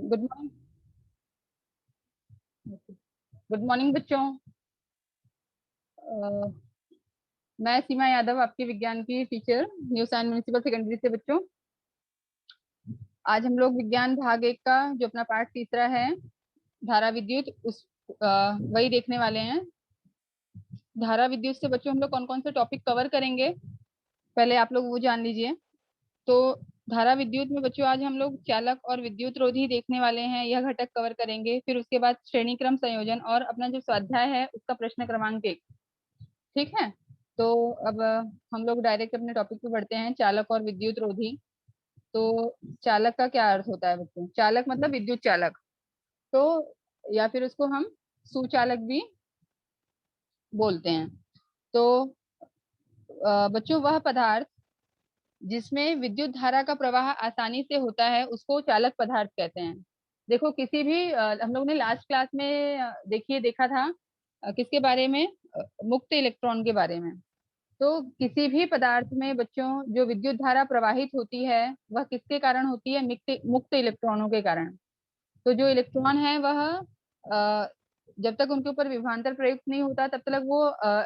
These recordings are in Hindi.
Good morning. गुड मॉर्निंग बच्चों। अ, मैं सीमा यादव, आपकी विज्ञान की teacher, new Sion municipal secondary से। बच्चों, आज हम लोग विज्ञान भाग 1 का जो अपना पाठ तीसरा है, धारा विद्युत, उस वही देखने वाले हैं। धारा विद्युत से बच्चों हम लोग कौन कौन से टॉपिक कवर करेंगे, पहले आप लोग वो जान लीजिए। तो धारा विद्युत में बच्चों आज हम लोग चालक और विद्युत रोधी देखने वाले हैं, यह घटक कवर करेंगे। फिर उसके बाद श्रेणी क्रम संयोजन और अपना जो स्वाध्याय है उसका प्रश्न क्रमांक 1। ठीक है। तो अब हम लोग डायरेक्ट अपने टॉपिक पे बढ़ते हैं, चालक और विद्युत रोधी। तो चालक का क्या अर्थ होता है बच्चों? चालक मतलब विद्युत चालक, तो या फिर उसको हम सुचालक भी बोलते हैं। तो बच्चों, वह पदार्थ जिसमें विद्युत धारा का प्रवाह आसानी से होता है उसको चालक पदार्थ कहते हैं। देखो, किसी भी हम लोग ने लास्ट क्लास में देखा था किसके बारे में, मुक्त इलेक्ट्रॉन के बारे में। तो किसी भी पदार्थ में बच्चों जो विद्युत धारा प्रवाहित होती है वह किसके कारण होती है? मुक्त मुक्त इलेक्ट्रॉनों के कारण। तो जो इलेक्ट्रॉन है वह जब तक उनके ऊपर विभवांतर प्रयुक्त नहीं होता तब तक वो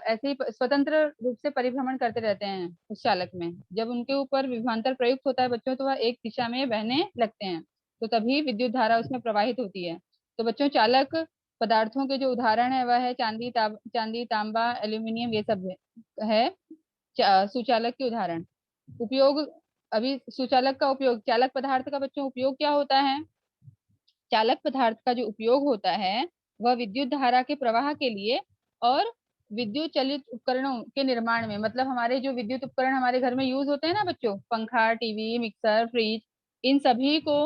ऐसे ही स्वतंत्र रूप से परिभ्रमण करते रहते हैं उस चालक में। जब उनके ऊपर विभवांतर प्रयुक्त होता है बच्चों तो वह एक दिशा में बहने लगते हैं, तो तभी विद्युत धारा उसमें प्रवाहित होती है। तो बच्चों, चालक पदार्थों के जो उदाहरण है वह है चांदी, तांबा, एल्यूमिनियम, ये सब है सुचालक के उदाहरण। उपयोग, अभी सुचालक का उपयोग, चालक पदार्थ का बच्चों उपयोग क्या होता है? चालक पदार्थ का जो उपयोग होता है वह विद्युत धारा के प्रवाह के लिए और विद्युत चलित उपकरणों के निर्माण में, मतलब हमारे जो विद्युत उपकरण हमारे घर में यूज होते हैं ना बच्चों, पंखा, टीवी, मिक्सर, फ्रिज, इन सभी को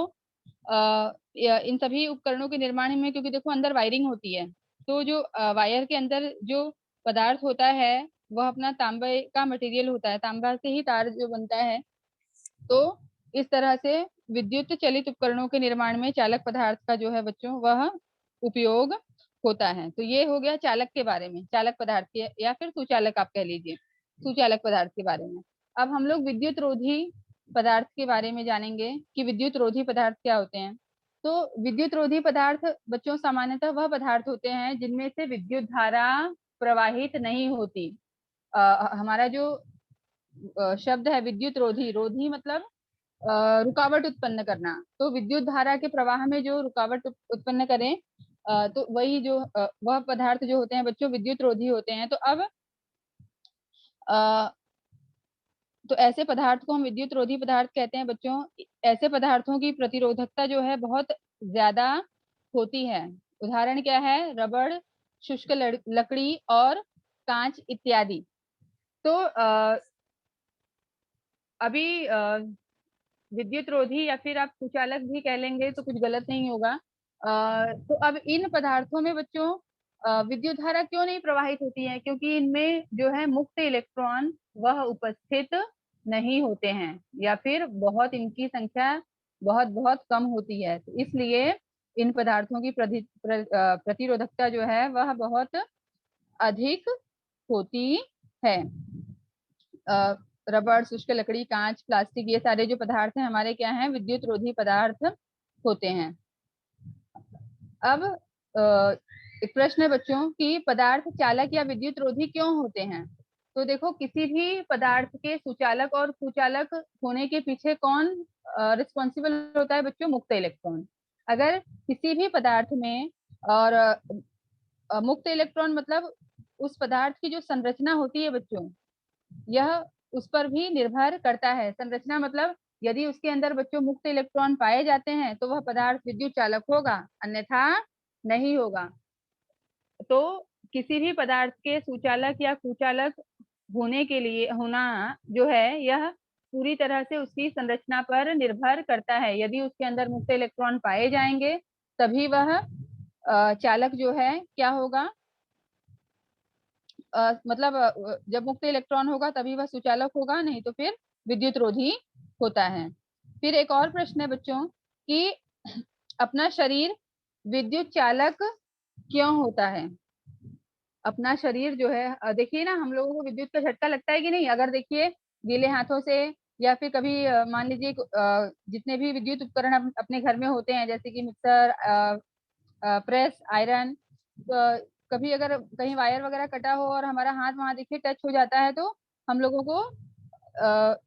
इन सभी उपकरणों के निर्माण में, क्योंकि देखो अंदर वायरिंग होती है, तो जो वायर के अंदर जो पदार्थ होता है वह अपना तांबे का मटेरियल होता है, तांबा से ही तार जो बनता है। तो इस तरह से विद्युत चलित उपकरणों के निर्माण में चालक पदार्थ का जो है बच्चों वह उपयोग होता है। तो ये हो गया चालक के बारे में, चालक पदार्थ के, या फिर सुचालक आप कह लीजिए, सुचालक पदार्थ के बारे में। अब हम लोग विद्युत रोधी पदार्थ के बारे में जानेंगे कि विद्युत रोधी पदार्थ क्या होते हैं। तो विद्युत रोधी पदार्थ बच्चों सामान्यतः वह पदार्थ होते हैं जिनमें से विद्युत धारा प्रवाहित नहीं होती। हमारा जो शब्द है विद्युत रोधी, रोधी मतलब रुकावट उत्पन्न करना। तो विद्युत धारा के प्रवाह में जो रुकावट उत्पन्न करें, तो वही जो वह पदार्थ जो होते हैं बच्चों विद्युत रोधी होते हैं। तो अब अ, तो ऐसे पदार्थ को हम विद्युत रोधी पदार्थ कहते हैं बच्चों। ऐसे पदार्थों की प्रतिरोधकता जो है बहुत ज्यादा होती है। उदाहरण क्या है? रबड़, शुष्क लकड़ी और कांच इत्यादि। तो अभी विद्युत रोधी या फिर आप कुचालक भी कह लेंगे तो कुछ गलत नहीं होगा। तो अब इन पदार्थों में बच्चों विद्युत धारा क्यों नहीं प्रवाहित होती है? क्योंकि इनमें जो है मुक्त इलेक्ट्रॉन वह उपस्थित नहीं होते हैं, या फिर बहुत इनकी संख्या बहुत बहुत कम होती है। तो इसलिए इन पदार्थों की प्रतिरोधकता जो है वह बहुत अधिक होती है। रबड़, शुष्क लकड़ी, कांच, प्लास्टिक, ये सारे जो पदार्थ हैं हमारे क्या हैं? विद्युत रोधी पदार्थ होते हैं। अब एक प्रश्न है बच्चों कि पदार्थ चालक या विद्युत रोधी क्यों होते हैं? तो देखो, किसी भी पदार्थ के सुचालक और कुचालक होने के पीछे कौन रिस्पॉन्सिबल होता है बच्चों? मुक्त इलेक्ट्रॉन। अगर किसी भी पदार्थ में, और मुक्त इलेक्ट्रॉन मतलब उस पदार्थ की जो संरचना होती है बच्चों, यह उस पर भी निर्भर करता है। संरचना मतलब यदि उसके अंदर बच्चों मुक्त इलेक्ट्रॉन पाए जाते हैं तो वह पदार्थ विद्युत चालक होगा, अन्यथा नहीं होगा। तो किसी भी पदार्थ के सुचालक या कुचालक होने के लिए होना जो है यह पूरी तरह से उसकी संरचना पर निर्भर करता है। यदि उसके अंदर मुक्त इलेक्ट्रॉन पाए जाएंगे तभी वह चालक जो है क्या होगा, मतलब जब मुक्त इलेक्ट्रॉन होगा तभी वह सुचालक होगा, नहीं तो फिर विद्युत रोधी होता है। फिर एक और प्रश्न है बच्चों कि अपना शरीर विद्युत चालक क्यों होता है? अपना शरीर जो है देखिए ना, हम लोगों को विद्युत का झटका लगता है कि नहीं? अगर देखिए गीले हाथों से या फिर कभी मान लीजिए जितने भी विद्युत उपकरण अपने घर में होते हैं, जैसे कि मिक्सर, प्रेस, आयरन, कभी अगर कहीं वायर वगैरह कटा हो और हमारा हाथ वहां देखिए टच हो जाता है, तो हम लोगों को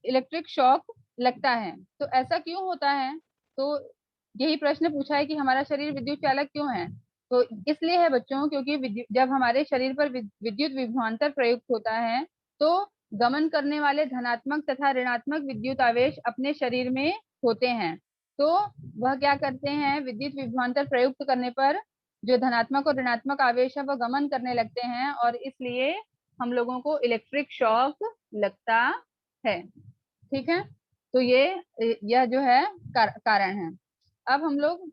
इलेक्ट्रिक शॉक लगता है। तो ऐसा क्यों होता है? तो यही प्रश्न पूछा है कि हमारा शरीर विद्युत चालक क्यों है। तो इसलिए है बच्चों, क्योंकि जब हमारे शरीर पर विद्युत विभवांतर प्रयुक्त होता है, तो गमन करने वाले धनात्मक तथा ऋणात्मक विद्युत आवेश अपने शरीर में होते हैं। तो वह क्या करते हैं, विद्युत विभवांतर प्रयुक्त करने पर जो धनात्मक और ऋणात्मक आवेश है वह गमन करने लगते हैं, और इसलिए हम लोगों को इलेक्ट्रिक शॉक लगता है। ठीक है, तो यह जो है कारण है। अब हम लोग,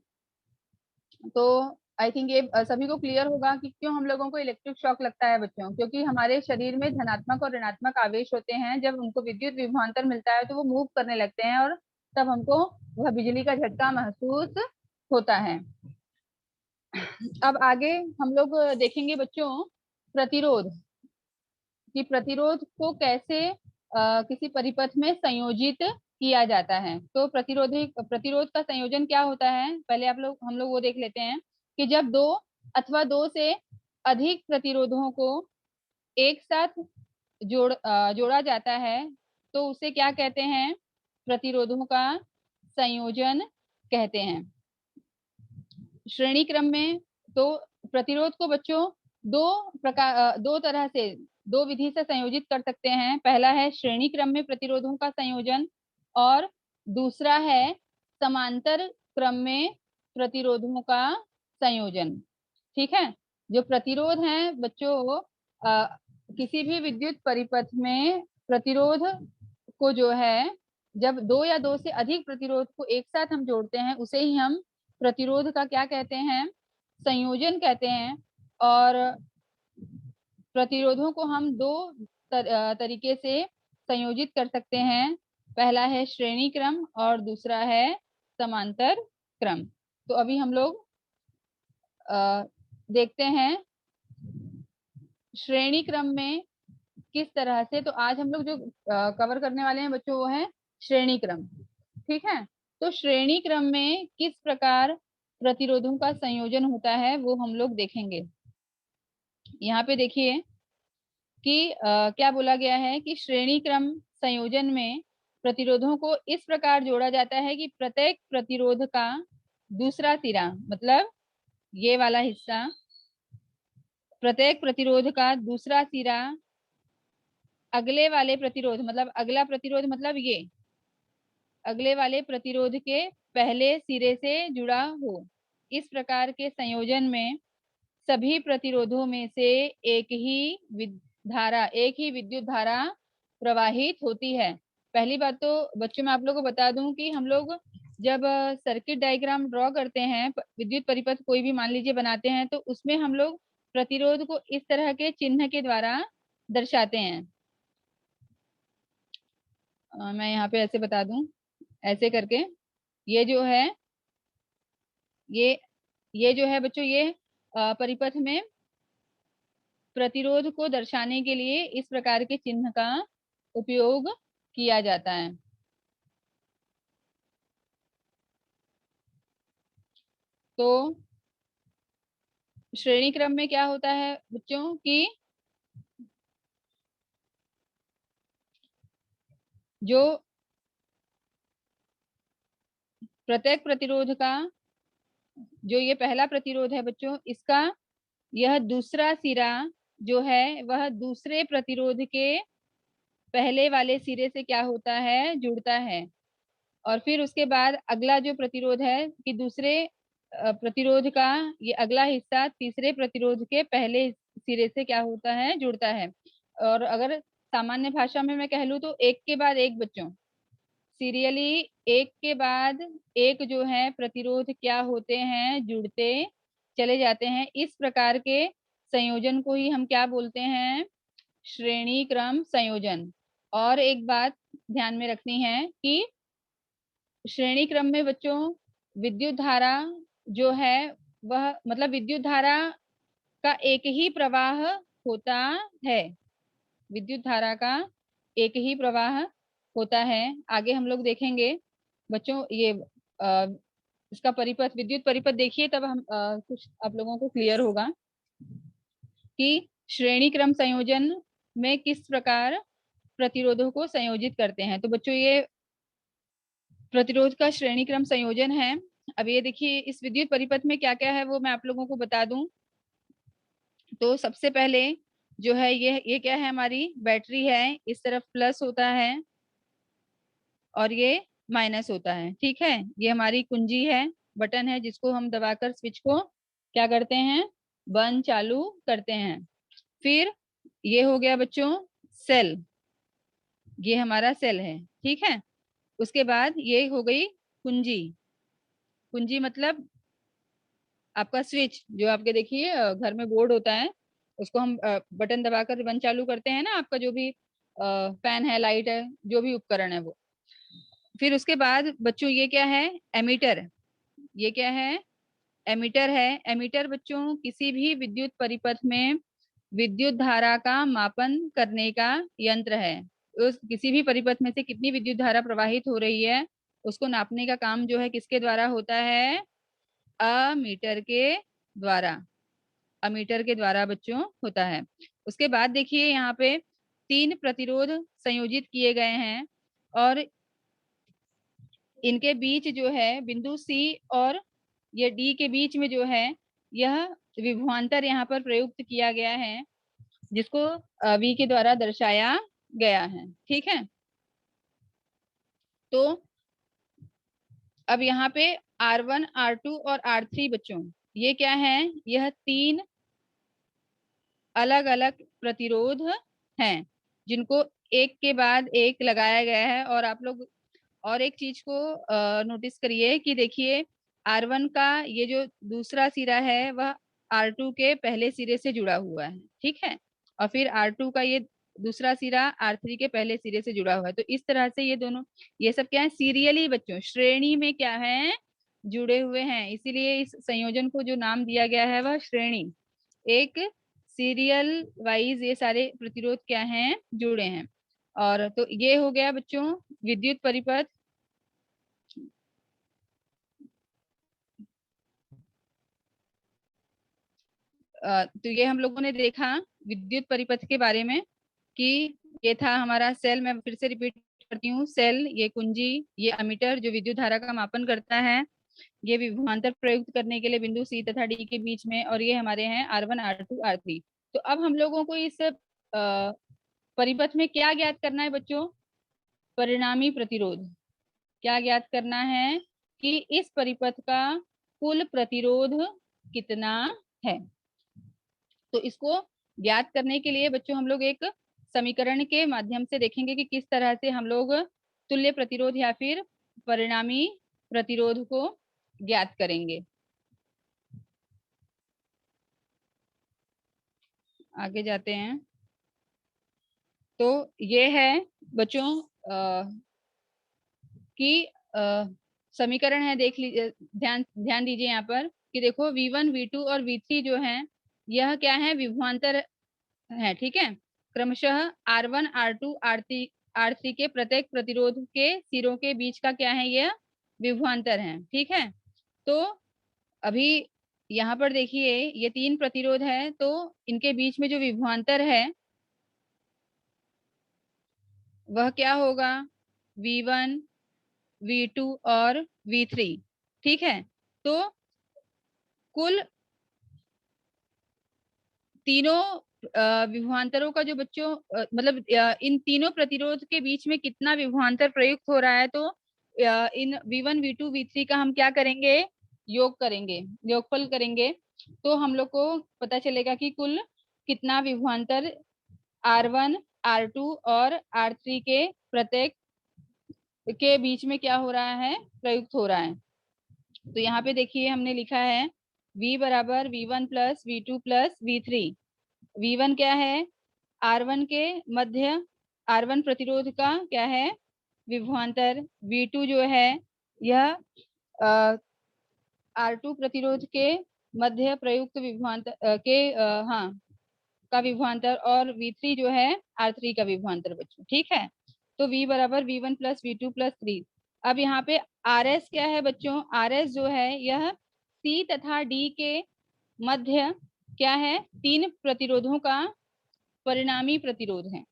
तो आई थिंक ये सभी को क्लियर होगा कि क्यों हम लोगों को इलेक्ट्रिक शॉक लगता है बच्चों। क्योंकि हमारे शरीर में धनात्मक और ऋणात्मक आवेश होते हैं, जब उनको विद्युत विभवांतर मिलता है तो वो मूव करने लगते हैं, और तब हमको वह बिजली का झटका महसूस होता है। अब आगे हम लोग देखेंगे बच्चों प्रतिरोध, कि प्रतिरोध को कैसे किसी परिपथ में संयोजित किया जाता है। तो प्रतिरोध का संयोजन क्या होता है, पहले हम लोग वो देख लेते हैं कि जब दो अथवा दो से अधिक प्रतिरोधों को एक साथ जोड़ा जाता है, तो उसे क्या कहते हैं, प्रतिरोधों का संयोजन कहते हैं। श्रेणी क्रम में तो प्रतिरोध को बच्चों दो तरह से, दो विधि से संयोजित कर सकते हैं। पहला है श्रेणी क्रम में प्रतिरोधों का संयोजन, और दूसरा है समांतर क्रम में प्रतिरोधों का संयोजन। ठीक है, जो प्रतिरोध है बच्चों, किसी भी विद्युत परिपथ में प्रतिरोध को जो है, जब दो या दो से अधिक प्रतिरोध को एक साथ हम जोड़ते हैं, उसे ही हम प्रतिरोध का क्या कहते हैं, संयोजन कहते हैं। और प्रतिरोधों को हम दो तरीके से संयोजित कर सकते हैं। पहला है श्रेणी क्रम और दूसरा है समांतर क्रम। तो अभी हम लोग देखते हैं श्रेणी क्रम में किस तरह से। तो आज हम लोग जो कवर करने वाले हैं बच्चों, वो है श्रेणी क्रम। ठीक है, तो श्रेणी क्रम में किस प्रकार प्रतिरोधों का संयोजन होता है वो हम लोग देखेंगे। यहाँ पे देखिए कि क्या बोला गया है कि श्रेणी क्रम संयोजन में प्रतिरोधों को इस प्रकार जोड़ा जाता है कि प्रत्येक प्रतिरोध का दूसरा सिरा, मतलब ये वाला हिस्सा, प्रत्येक प्रतिरोध का दूसरा सिरा अगले वाले प्रतिरोध, मतलब अगला प्रतिरोध मतलब ये अगले वाले प्रतिरोध के पहले सिरे से जुड़ा हो। इस प्रकार के संयोजन में सभी प्रतिरोधों में से एक ही विद्युत धारा प्रवाहित होती है। पहली बात तो बच्चों मैं आप लोगों को बता दूं कि हम लोग जब सर्किट डायग्राम ड्रॉ करते हैं, विद्युत परिपथ कोई भी मान लीजिए बनाते हैं, तो उसमें हम लोग प्रतिरोध को इस तरह के चिन्ह के द्वारा दर्शाते हैं। मैं यहाँ पे ऐसे बता दूं, ऐसे करके ये जो है, ये ये जो है बच्चों, ये परिपथ में प्रतिरोध को दर्शाने के लिए इस प्रकार के चिन्ह का उपयोग किया जाता है। तो श्रेणी क्रम में क्या होता है बच्चों कि जो प्रत्येक प्रतिरोध का, जो ये पहला प्रतिरोध है बच्चों, इसका यह दूसरा सिरा जो है वह दूसरे प्रतिरोध के पहले वाले सिरे से क्या होता है, जुड़ता है। और फिर उसके बाद अगला जो प्रतिरोध है कि दूसरे प्रतिरोध का ये अगला हिस्सा तीसरे प्रतिरोध के पहले सिरे से क्या होता है, जुड़ता है। और अगर सामान्य भाषा में मैं कह लूँ तो एक के बाद एक बच्चों, सीरियली एक के बाद एक जो है प्रतिरोध क्या होते हैं, जुड़ते चले जाते हैं। इस प्रकार के संयोजन को ही हम क्या बोलते हैं, श्रेणी क्रम संयोजन। और एक बात ध्यान में रखनी है कि श्रेणी क्रम में बच्चों विद्युत धारा जो है वह, मतलब विद्युत धारा का एक ही प्रवाह होता है। विद्युत धारा का एक ही प्रवाह होता है। आगे हम लोग देखेंगे बच्चों ये इसका परिपथ, विद्युत परिपथ देखिए, तब हम कुछ आप लोगों को क्लियर होगा कि श्रेणी क्रम संयोजन में किस प्रकार प्रतिरोधों को संयोजित करते हैं। तो बच्चों ये प्रतिरोध का श्रेणी क्रम संयोजन है। अब ये देखिए इस विद्युत परिपथ में क्या क्या है वो मैं आप लोगों को बता दूं। तो सबसे पहले जो है ये क्या है, हमारी बैटरी है, इस तरफ प्लस होता है और ये माइनस होता है। ठीक है, ये हमारी कुंजी है, बटन है जिसको हम दबाकर स्विच को क्या करते हैं, बंद चालू करते हैं। फिर ये हो गया बच्चों सेल, ये हमारा सेल है। ठीक है, उसके बाद ये हो गई कुंजी। कुंजी मतलब आपका स्विच, जो आपके देखिए घर में बोर्ड होता है, उसको हम बटन दबाकर बंद चालू करते हैं ना, आपका जो भी फैन है, लाइट है, जो भी उपकरण है वो। फिर उसके बाद बच्चों ये क्या है, एमीटर। ये क्या है, एमीटर है। एमीटर बच्चों किसी भी विद्युत परिपथ में विद्युत धारा का मापन करने का यंत्र है। उस किसी भी परिपथ में से कितनी विद्युत धारा प्रवाहित हो रही है उसको नापने का काम जो है किसके द्वारा होता है, अमीटर के द्वारा। अमीटर के द्वारा बच्चों होता है। उसके बाद देखिए यहाँ पे 3 प्रतिरोध संयोजित किए गए हैं और इनके बीच जो है बिंदु सी और ये डी के बीच में जो है यह विभवांतर यहाँ पर प्रयुक्त किया गया है, जिसको वी के द्वारा दर्शाया गया है। ठीक है, तो अब यहाँ पे R1, R2 और R3 बच्चों ये क्या है, यह 3 अलग अलग प्रतिरोध हैं जिनको एक के बाद एक लगाया गया है। और आप लोग और एक चीज को नोटिस करिए कि देखिए R1 का ये जो दूसरा सिरा है वह R2 के पहले सिरे से जुड़ा हुआ है। ठीक है, और फिर R2 का ये दूसरा सिरा R3 के पहले सिरे से जुड़ा हुआ है। तो इस तरह से ये दोनों, ये सब क्या है, सीरियली बच्चों श्रेणी में क्या है, जुड़े हुए हैं। इसीलिए इस संयोजन को जो नाम दिया गया है वह श्रेणी, एक सीरियल वाइज ये सारे प्रतिरोध क्या हैं, जुड़े हैं। और तो ये हो गया बच्चों विद्युत परिपथ। तो ये हम लोगों ने देखा विद्युत परिपथ के बारे में कि ये था हमारा सेल। मैं फिर से रिपीट करती हूँ, सेल, ये कुंजी, ये अमीटर जो विद्युत धारा का मापन करता है, ये विभवांतर प्रयुक्त करने के लिए बिंदु सी तथा डी के बीच में, और ये हमारे हैं R1, R2, R3। तो अब हम लोगों को इस परिपथ में क्या ज्ञात करना है बच्चों, परिणामी प्रतिरोध। क्या ज्ञात करना है कि इस परिपथ का कुल प्रतिरोध कितना है। तो इसको ज्ञात करने के लिए बच्चों हम लोग एक समीकरण के माध्यम से देखेंगे कि किस तरह से हम लोग तुल्य प्रतिरोध या फिर परिणामी प्रतिरोध को ज्ञात करेंगे। आगे जाते हैं। तो ये है बच्चों कि समीकरण है, देख लीजिए, ध्यान ध्यान दीजिए यहाँ पर कि देखो V1, V2 और V3 जो है यह क्या है, विभवांतर है। ठीक है, क्रमशः R1, R2, R3 के प्रत्येक प्रतिरोध के सिरों के बीच का क्या है, यह विभवांतर है। ठीक है, तो अभी यहाँ पर देखिए ये 3 प्रतिरोध है, तो इनके बीच में जो विभवांतर है वह क्या होगा, V1, V2 और V3। ठीक है, तो कुल तीनों विभवांतरों का जो बच्चों मतलब इन तीनों प्रतिरोध के बीच में कितना विभवांतर प्रयुक्त हो रहा है, तो इन V1, V2, V3 का हम क्या करेंगे, योग करेंगे, योगफल करेंगे। तो हम लोग को पता चलेगा कि कुल कितना विभवांतर R1, R2 और R3 के प्रत्येक के बीच में क्या हो रहा है, प्रयुक्त हो रहा है। तो यहाँ पे देखिए हमने लिखा है V बराबर V1 plus V2 plus V3। V1 क्या है, R1 के मध्य, R1 प्रतिरोध का क्या है, विभवांतर। V2 जो है यह R2 प्रतिरोध के मध्य प्रयुक्त विभवांतर हाँ का विभवांतर, और V3 जो है R3 का विभवांतर बच्चों। ठीक है, तो V बराबर V1 प्लस V2 प्लस 3। अब यहाँ पे RS क्या है बच्चों? RS जो है यह C तथा D के मध्य क्या है? 3 प्रतिरोधों का परिणामी प्रतिरोध है।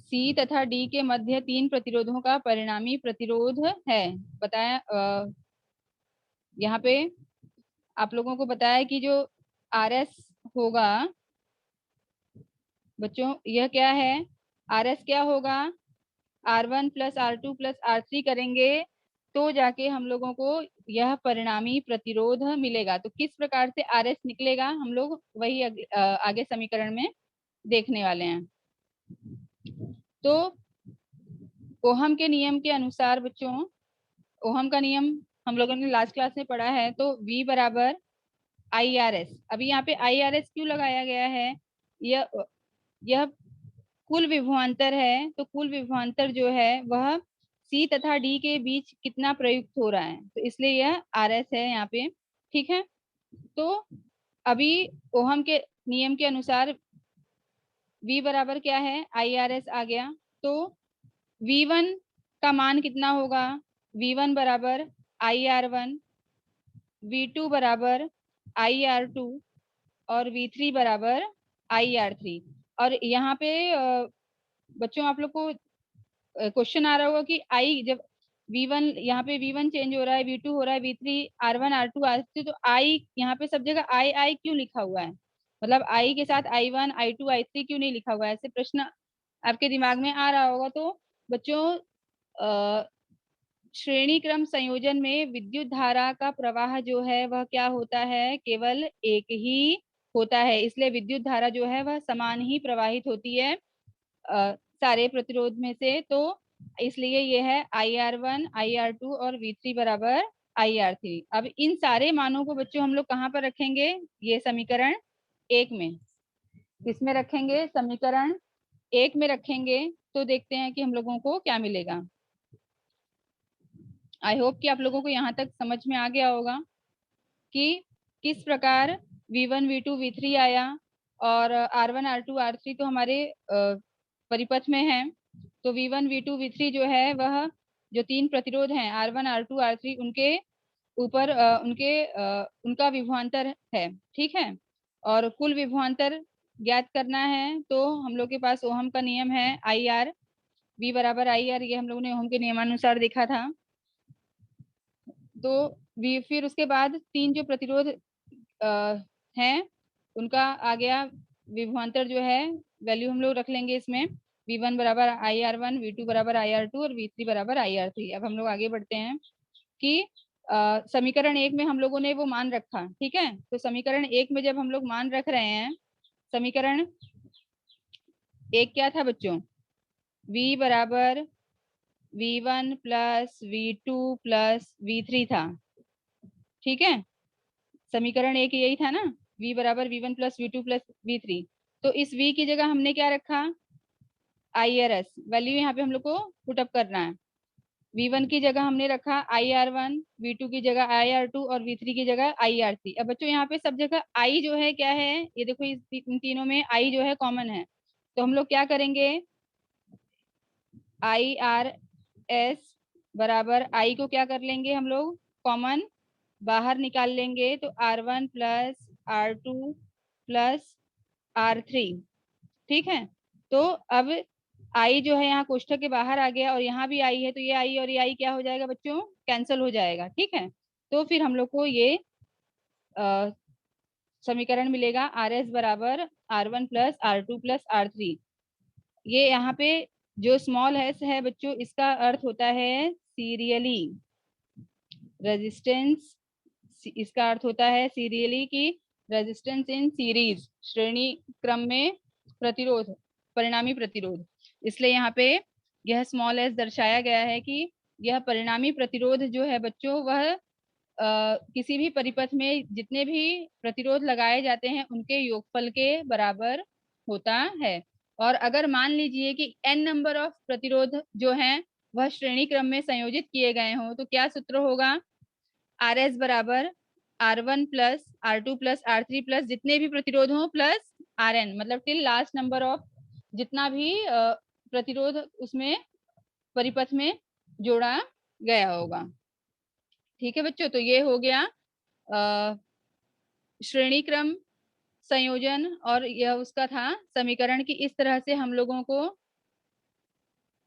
C तथा D के मध्य 3 प्रतिरोधों का परिणामी प्रतिरोध है। बताया यहाँ पे आप लोगों को बताया कि जो RS होगा बच्चों, यह क्या है? RS क्या होगा? R1 plus R2 plus R3 करेंगे तो जाके हम लोगों को यह परिणामी प्रतिरोध मिलेगा। तो किस प्रकार से RS निकलेगा हम लोग वही आगे समीकरण में देखने वाले हैं। तो ओहम के नियम के अनुसार बच्चों, ओहम का नियम हम लोगों ने लास्ट क्लास में पढ़ा है। तो V बराबर IRS। अभी यहाँ पे IRS क्यों लगाया गया है? यह कुल विभवांतर है। तो कुल विभवांतर जो है वह C तथा D के बीच कितना प्रयुक्त हो रहा है, तो इसलिए यह RS है यहाँ पे। ठीक है, तो अभी ओहम के नियम के अनुसार V बराबर क्या है? IRS आ गया। तो V1 का मान कितना होगा? V1 बराबर IR1, V2 बराबर IR2 और V3 बराबर IR3। और यहाँ पे बच्चों आप लोग को क्वेश्चन आ रहा होगा कि I जब V1 यहाँ पे V1 चेंज हो रहा है, V2 हो रहा है, V3 R1 R2 R3, तो I यहाँ पे सब जगह I क्यों लिखा हुआ है? मतलब I के साथ I1 I2 I3 क्यों नहीं लिखा हुआ है? ऐसे प्रश्न आपके दिमाग में आ रहा होगा। तो बच्चों श्रेणी क्रम संयोजन में विद्युत धारा का प्रवाह जो है वह क्या होता है? केवल एक ही होता है। इसलिए विद्युत धारा जो है वह समान ही प्रवाहित होती है सारे प्रतिरोध में से। तो इसलिए ये है IR1 IR2 और V3 बराबर IR3। अब इन सारे मानों को बच्चों हम लोग कहाँ पर रखेंगे? ये समीकरण 1 में। किसमें रखेंगे? समीकरण 1 में रखेंगे। तो देखते हैं कि हम लोगों को क्या मिलेगा। आई होप कि आप लोगों को यहाँ तक समझ में आ गया होगा कि किस प्रकार V1 V2 V3 आया और R1 R2 R3 तो हमारे परिपथ में है। तो V1 V2 V3 जो है वह जो 3 प्रतिरोध हैं R1 R2 R3 उनके ऊपर उनका विभवांतर है। ठीक है, और कुल विभवांतर ज्ञात करना है। तो हम लोग के पास ओहम का नियम है IR, V बराबर IR, ये हम लोगों ने ओहम के नियमानुसार देखा था। तो फिर उसके बाद 3 जो प्रतिरोध हैं उनका आ गया विभवांतर जो है वैल्यू हम लोग रख लेंगे इसमें। V1 बराबर IR1, V2 बराबर IR2 और V3 बराबर IR3। अब हम लोग आगे बढ़ते हैं कि समीकरण 1 में हम लोगों ने वो मान रखा। ठीक है, तो समीकरण 1 में जब हम लोग मान रख रहे हैं, समीकरण 1 क्या था बच्चों? V बराबर V1 plus V2 plus V3 था। ठीक है, समीकरण 1 यही था ना, V बराबर V1 plus V2 plus V3। तो इस V की जगह हमने क्या रखा? IRS वैल्यू यहाँ पे हम लोग को पुटअप करना है। V1 की जगह हमने रखा IR1, V2 की जगह IR2 और V3 की जगह IR3। अब बच्चों यहाँ पे सब जगह I जो है क्या है? ये देखो इन तीनों में I जो है कॉमन है। तो हम लोग क्या करेंगे? IRS बराबर I को क्या कर लेंगे हम लोग? कॉमन बाहर निकाल लेंगे। तो R1 plus R2 plus R3। ठीक है, तो अब I जो है यहाँ कोष्ठक के बाहर आ गया और यहाँ भी I है, तो ये I और ये I क्या हो जाएगा बच्चों? कैंसल हो जाएगा। ठीक है, तो फिर हम लोग को ये समीकरण मिलेगा RS बराबर R1 plus R2 plus R3। ये यहाँ पे जो स्मॉल s है बच्चों, इसका अर्थ होता है सीरियली रेजिस्टेंस। इसका अर्थ होता है सीरियली की रेजिस्टेंस इन सीरीज, श्रेणी क्रम में प्रतिरोध, परिणामी प्रतिरोध। इसलिए यहाँ पे यह स्मॉल s दर्शाया गया है कि यह परिणामी प्रतिरोध जो है बच्चों वह किसी भी परिपथ में जितने भी प्रतिरोध लगाए जाते हैं उनके योगफल के बराबर होता है। और अगर मान लीजिए कि n नंबर ऑफ प्रतिरोध जो हैं वह श्रेणी क्रम में संयोजित किए गए हों, तो क्या सूत्र होगा? RS बराबर R1 plus R2 plus R3 plus जितने भी प्रतिरोध हों प्लस RN, मतलब टिल लास्ट नंबर ऑफ जितना भी प्रतिरोध उसमें परिपथ में जोड़ा गया होगा। ठीक है बच्चों, तो ये हो गया श्रेणी क्रम संयोजन, और यह उसका था समीकरण की इस तरह से हम लोगों को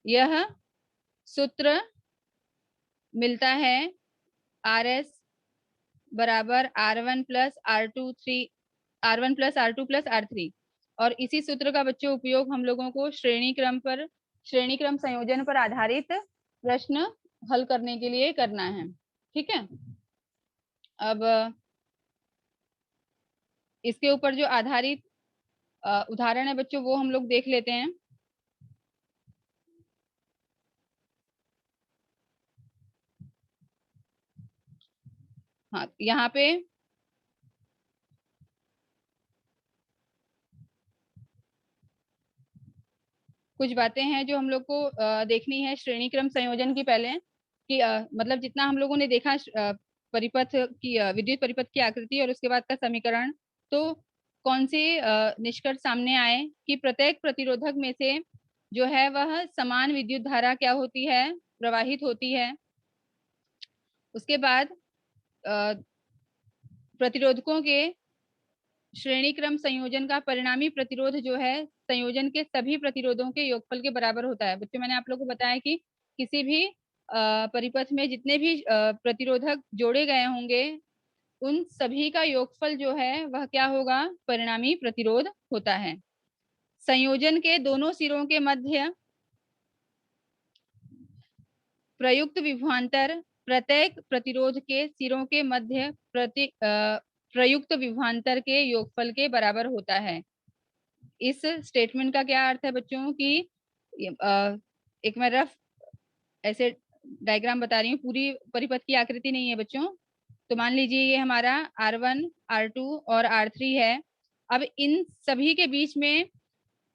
यह सूत्र मिलता है, आर एस बराबर R1 plus R2 plus R3। और इसी सूत्र का बच्चों उपयोग हम लोगों को श्रेणी क्रम संयोजन पर आधारित प्रश्न हल करने के लिए करना है। ठीक है, अब इसके ऊपर जो आधारित उदाहरण है बच्चों वो हम लोग देख लेते हैं। हाँ, यहाँ पे कुछ बातें हैं जो हम लोग को देखनी है श्रेणी क्रम संयोजन की पहले, कि मतलब जितना हम लोगों ने देखा परिपथ की विद्युत परिपथ की आकृति और उसके बाद का समीकरण, तो कौन से निष्कर्ष सामने आए कि प्रत्येक प्रतिरोधक में से जो है वह समान विद्युत धारा क्या होती है, प्रवाहित होती है। उसके बाद प्रतिरोधकों के श्रेणी क्रम संयोजन का परिणामी प्रतिरोध जो है संयोजन के सभी प्रतिरोधों के योगफल के बराबर होता है। बच्चों मैंने आप लोगों को बताया कि किसी भी परिपथ में जितने भी प्रतिरोधक जोड़े गए होंगे उन सभी का योगफल जो है वह क्या होगा, परिणामी प्रतिरोध होता है। संयोजन के दोनों सिरों के मध्य प्रयुक्त विभवांतर प्रत्येक प्रतिरोध के सिरों के मध्य प्रयुक्त विभवांतर के योगफल के बराबर होता है। इस स्टेटमेंट का क्या अर्थ है बच्चों कि एक मैं रफ ऐसे डायग्राम बता रही हूँ, पूरी परिपथ की आकृति नहीं है बच्चों। तो मान लीजिए ये हमारा R1, R2 और R3 है। अब इन सभी के बीच में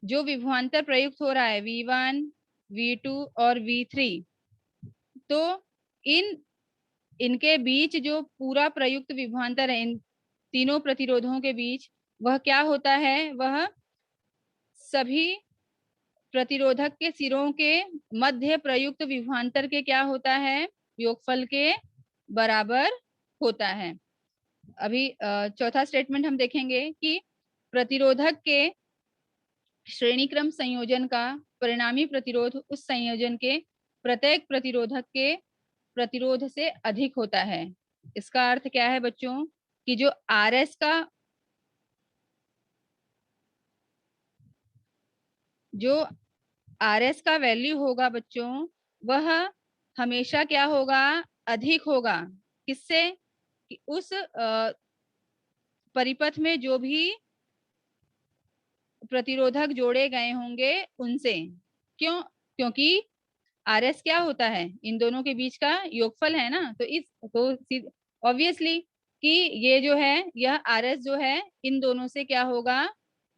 जो विभवांतर प्रयुक्त हो रहा है V1, V2 और V3, तो इनके बीच जो पूरा प्रयुक्त विभवांतर है इन तीनों प्रतिरोधों के बीच, वह क्या होता है, वह सभी प्रतिरोधक के सिरों के मध्य प्रयुक्त विभवांतर के क्या होता है, योगफल के बराबर होता है। अभी चौथा स्टेटमेंट हम देखेंगे कि प्रतिरोधक के श्रेणी क्रम संयोजन का परिणामी प्रतिरोध उस संयोजन के प्रत्येक प्रतिरोधक के प्रतिरोध से अधिक होता है। इसका अर्थ क्या है बच्चों कि जो RS का वैल्यू होगा बच्चों, वह हमेशा क्या होगा, अधिक होगा। किससे, कि उस परिपथ में जो भी प्रतिरोधक जोड़े गए होंगे उनसे। क्यों, क्योंकि RS क्या होता है, इन दोनों के बीच का योगफल है ना। तो ऑब्वियसली कि ये जो है यह RS जो है इन दोनों से क्या होगा,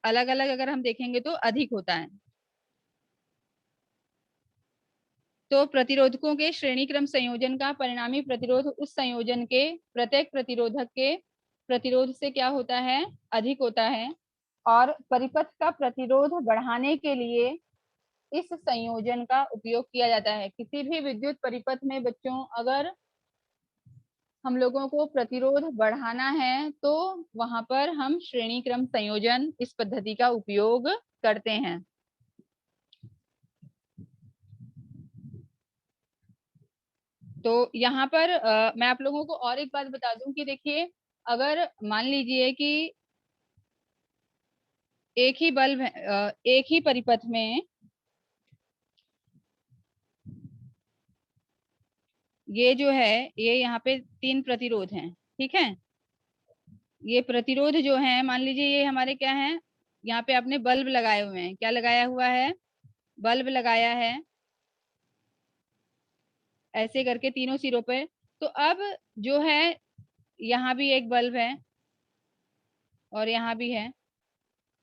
अलग अलग अगर हम देखेंगे तो अधिक होता है। तो प्रतिरोधकों के श्रेणी क्रम संयोजन का परिणामी प्रतिरोध उस संयोजन के प्रत्येक प्रतिरोधक के प्रतिरोध से क्या होता है, अधिक होता है। और परिपथ का प्रतिरोध बढ़ाने के लिए इस संयोजन का उपयोग किया जाता है। किसी भी विद्युत परिपथ में बच्चों अगर हम लोगों को प्रतिरोध बढ़ाना है तो वहां पर हम श्रेणी क्रम संयोजन इस पद्धति का उपयोग करते हैं। तो यहाँ पर मैं आप लोगों को और एक बात बता दूं कि देखिए, अगर मान लीजिए कि एक ही बल्ब है, एक ही परिपथ में ये जो है ये यहाँ पे 3 प्रतिरोध हैं। ठीक है, ये प्रतिरोध जो है मान लीजिए ये हमारे क्या है, यहाँ पे आपने बल्ब लगाए हुए हैं। क्या लगाया हुआ है, बल्ब लगाया है ऐसे करके तीनों सिरों पे। तो अब जो है यहाँ भी एक बल्ब है और यहाँ भी है।